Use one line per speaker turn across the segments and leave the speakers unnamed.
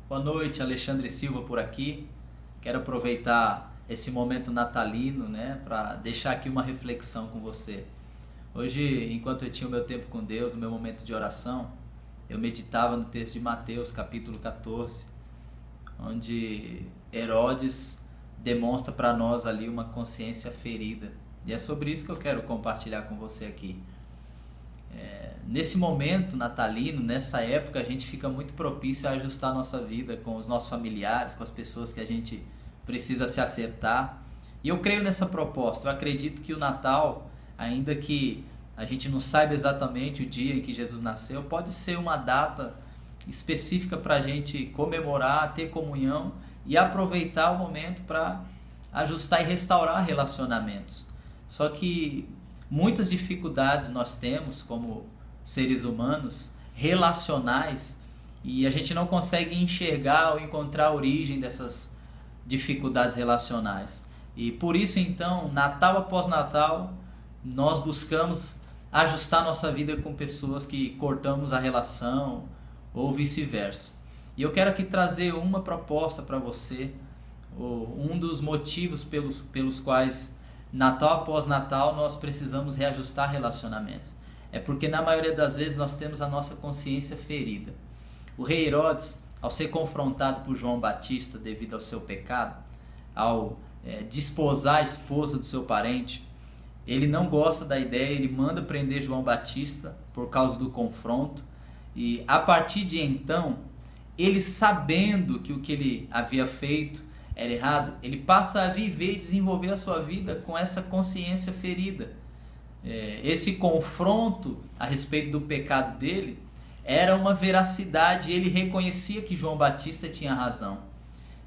Boa noite, Alexandre Silva por aqui. Quero aproveitar esse momento natalino, né, para deixar aqui uma reflexão com você. Hoje, enquanto eu tinha o meu tempo com Deus, no meu momento de oração, eu meditava no texto de Mateus, capítulo 14, onde Herodes demonstra para nós ali uma consciência ferida. E é sobre isso que eu quero compartilhar com você aqui. Nesse momento natalino, nessa época, a gente fica muito propício a ajustar a nossa vida com os nossos familiares, com as pessoas que a gente precisa se acertar. E eu creio nessa proposta. Eu acredito que o Natal, ainda que a gente não saiba exatamente o dia em que Jesus nasceu, pode ser uma data específica para a gente comemorar, ter comunhão e aproveitar o momento para ajustar e restaurar relacionamentos. Só que muitas dificuldades nós temos como seres humanos, relacionais, e a gente não consegue enxergar ou encontrar a origem dessas dificuldades relacionais. E por isso então, Natal após Natal, nós buscamos ajustar nossa vida com pessoas que cortamos a relação ou vice-versa. E eu quero aqui trazer uma proposta para você, um dos motivos pelos quais Natal após Natal nós precisamos reajustar relacionamentos. É porque na maioria das vezes nós temos a nossa consciência ferida. O rei Herodes, ao ser confrontado por João Batista devido ao seu pecado, ao desposar a esposa do seu parente, ele não gosta da ideia, ele manda prender João Batista por causa do confronto. E a partir de então, ele sabendo que o que ele havia feito era errado, ele passa a viver e desenvolver a sua vida com essa consciência ferida. Esse confronto a respeito do pecado dele era uma veracidade, ele reconhecia que João Batista tinha razão.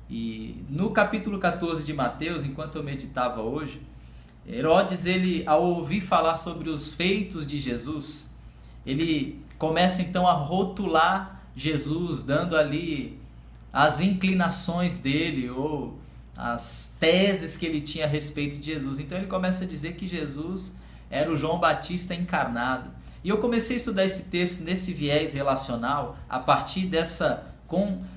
E no capítulo 14 de Mateus, enquanto eu meditava hoje, Herodes, ele, ao ouvir falar sobre os feitos de Jesus, ele começa então a rotular Jesus, dando ali as inclinações dele ou as teses que ele tinha a respeito de Jesus. Então ele começa a dizer que Jesus era o João Batista encarnado. E eu comecei a estudar esse texto nesse viés relacional a partir dessa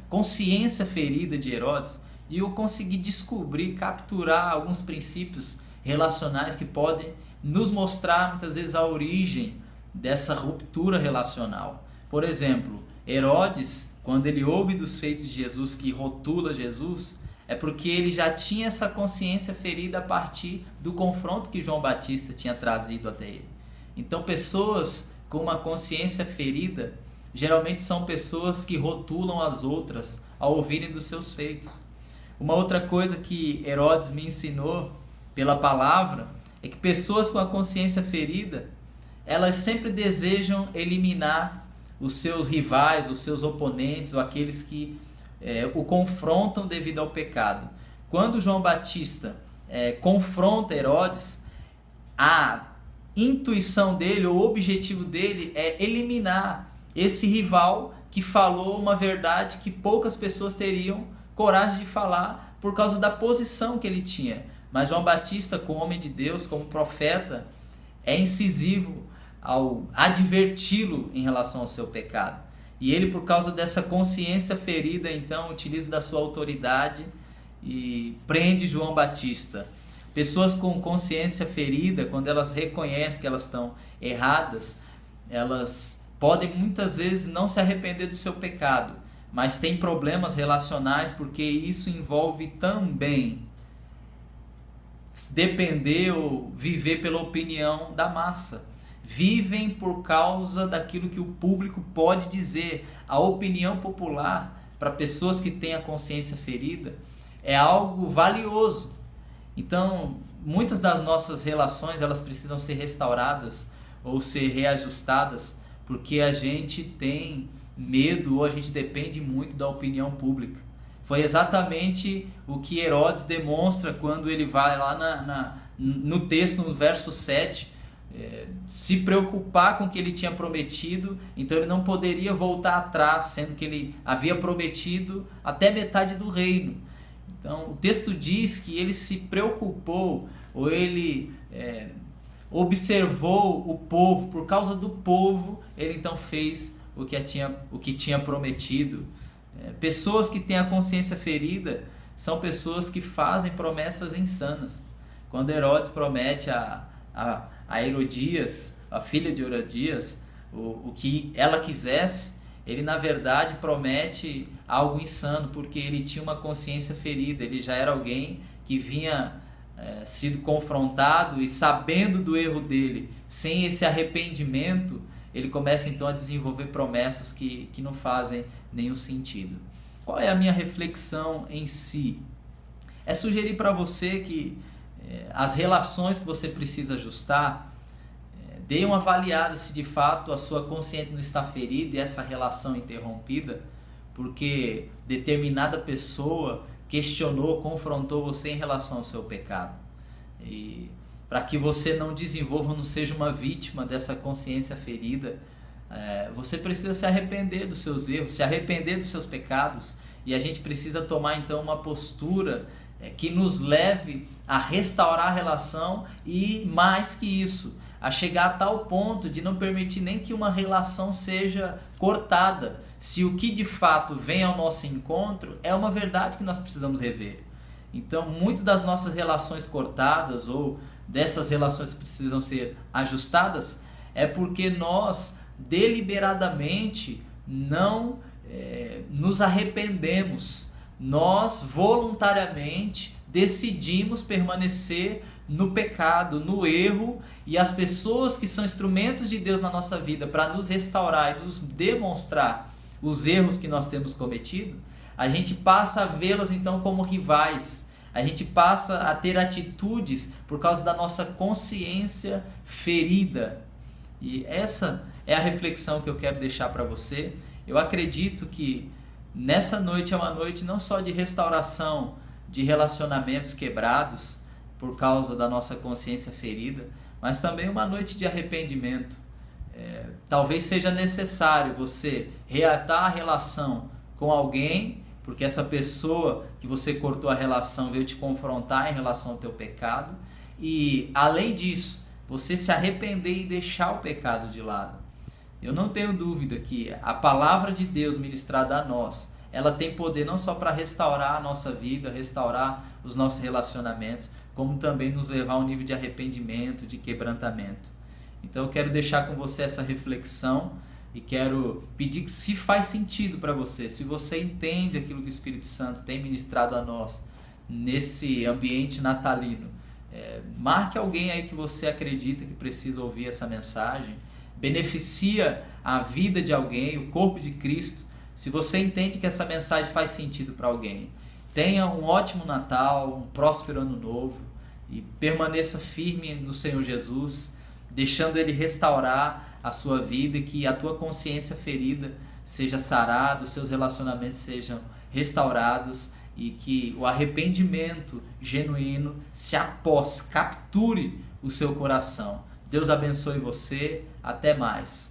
consciência ferida de Herodes, e eu consegui descobrir, capturar alguns princípios relacionais que podem nos mostrar muitas vezes a origem dessa ruptura relacional. Por exemplo, Herodes, quando ele ouve dos feitos de Jesus, que rotula Jesus, é porque ele já tinha essa consciência ferida a partir do confronto que João Batista tinha trazido até ele. Então, pessoas com uma consciência ferida geralmente são pessoas que rotulam as outras ao ouvirem dos seus feitos. Uma outra coisa que Herodes me ensinou pela palavra é que pessoas com a consciência ferida, elas sempre desejam eliminar os seus rivais, os seus oponentes ou aqueles que o confrontam devido ao pecado. Quando João Batista confronta Herodes, a intuição dele, o objetivo dele é eliminar esse rival que falou uma verdade que poucas pessoas teriam coragem de falar por causa da posição que ele tinha. Mas João Batista, como homem de Deus, como profeta, é incisivo ao adverti-lo em relação ao seu pecado. E ele, por causa dessa consciência ferida, então, utiliza da sua autoridade e prende João Batista. Pessoas com consciência ferida, quando elas reconhecem que elas estão erradas, elas podem muitas vezes não se arrepender do seu pecado, mas têm problemas relacionais porque isso envolve também depender ou viver pela opinião da massa. Vivem por causa daquilo que o público pode dizer. A opinião popular, para pessoas que têm a consciência ferida, é algo valioso. Então, muitas das nossas relações, elas precisam ser restauradas ou ser reajustadas, porque a gente tem medo ou a gente depende muito da opinião pública. Foi exatamente o que Herodes demonstra quando ele vai lá no texto, no verso 7, se preocupar com o que ele tinha prometido. Então ele não poderia voltar atrás, sendo que ele havia prometido até metade do reino. Então o texto diz que ele se preocupou, ou ele observou o povo. Por causa do povo, ele então fez o que tinha prometido. Pessoas que têm a consciência ferida são pessoas que fazem promessas insanas. Quando Herodes promete a Herodias, a filha de Herodias, o que ela quisesse, ele na verdade promete algo insano, porque ele tinha uma consciência ferida, ele já era alguém que vinha sido confrontado e sabendo do erro dele, sem esse arrependimento, ele começa então a desenvolver promessas que não fazem nenhum sentido. Qual é a minha reflexão em si? É sugerir para você que as relações que você precisa ajustar, dê uma avaliada se de fato a sua consciência não está ferida e essa relação interrompida, porque determinada pessoa questionou, confrontou você em relação ao seu pecado. E para que você não desenvolva, não seja uma vítima dessa consciência ferida, você precisa se arrepender dos seus erros, se arrepender dos seus pecados, e a gente precisa tomar então uma postura que nos leve a restaurar a relação e, mais que isso, a chegar a tal ponto de não permitir nem que uma relação seja cortada, se o que de fato vem ao nosso encontro é uma verdade que nós precisamos rever. Então, muitas das nossas relações cortadas ou dessas relações que precisam ser ajustadas é porque nós deliberadamente não nos arrependemos. Nós voluntariamente decidimos permanecer no pecado, no erro, e as pessoas que são instrumentos de Deus na nossa vida para nos restaurar e nos demonstrar os erros que nós temos cometido, a gente passa a vê-las então como rivais, a gente passa a ter atitudes por causa da nossa consciência ferida. E essa é a reflexão que eu quero deixar para você. Eu acredito que nessa noite é uma noite não só de restauração de relacionamentos quebrados por causa da nossa consciência ferida, mas também uma noite de arrependimento. Talvez seja necessário você reatar a relação com alguém, porque essa pessoa que você cortou a relação veio te confrontar em relação ao teu pecado, e além disso, você se arrepender e deixar o pecado de lado. Eu não tenho dúvida que a palavra de Deus ministrada a nós, ela tem poder não só para restaurar a nossa vida, restaurar os nossos relacionamentos, como também nos levar a um nível de arrependimento, de quebrantamento. Então eu quero deixar com você essa reflexão e quero pedir que, se faz sentido para você, se você entende aquilo que o Espírito Santo tem ministrado a nós nesse ambiente natalino, marque alguém aí que você acredita que precisa ouvir essa mensagem, beneficia a vida de alguém, o corpo de Cristo. Se você entende que essa mensagem faz sentido para alguém, tenha um ótimo Natal, um próspero Ano Novo e permaneça firme no Senhor Jesus, deixando Ele restaurar a sua vida e que a tua consciência ferida seja sarada, os seus relacionamentos sejam restaurados e que o arrependimento genuíno se após, capture o seu coração. Deus abençoe você, até mais.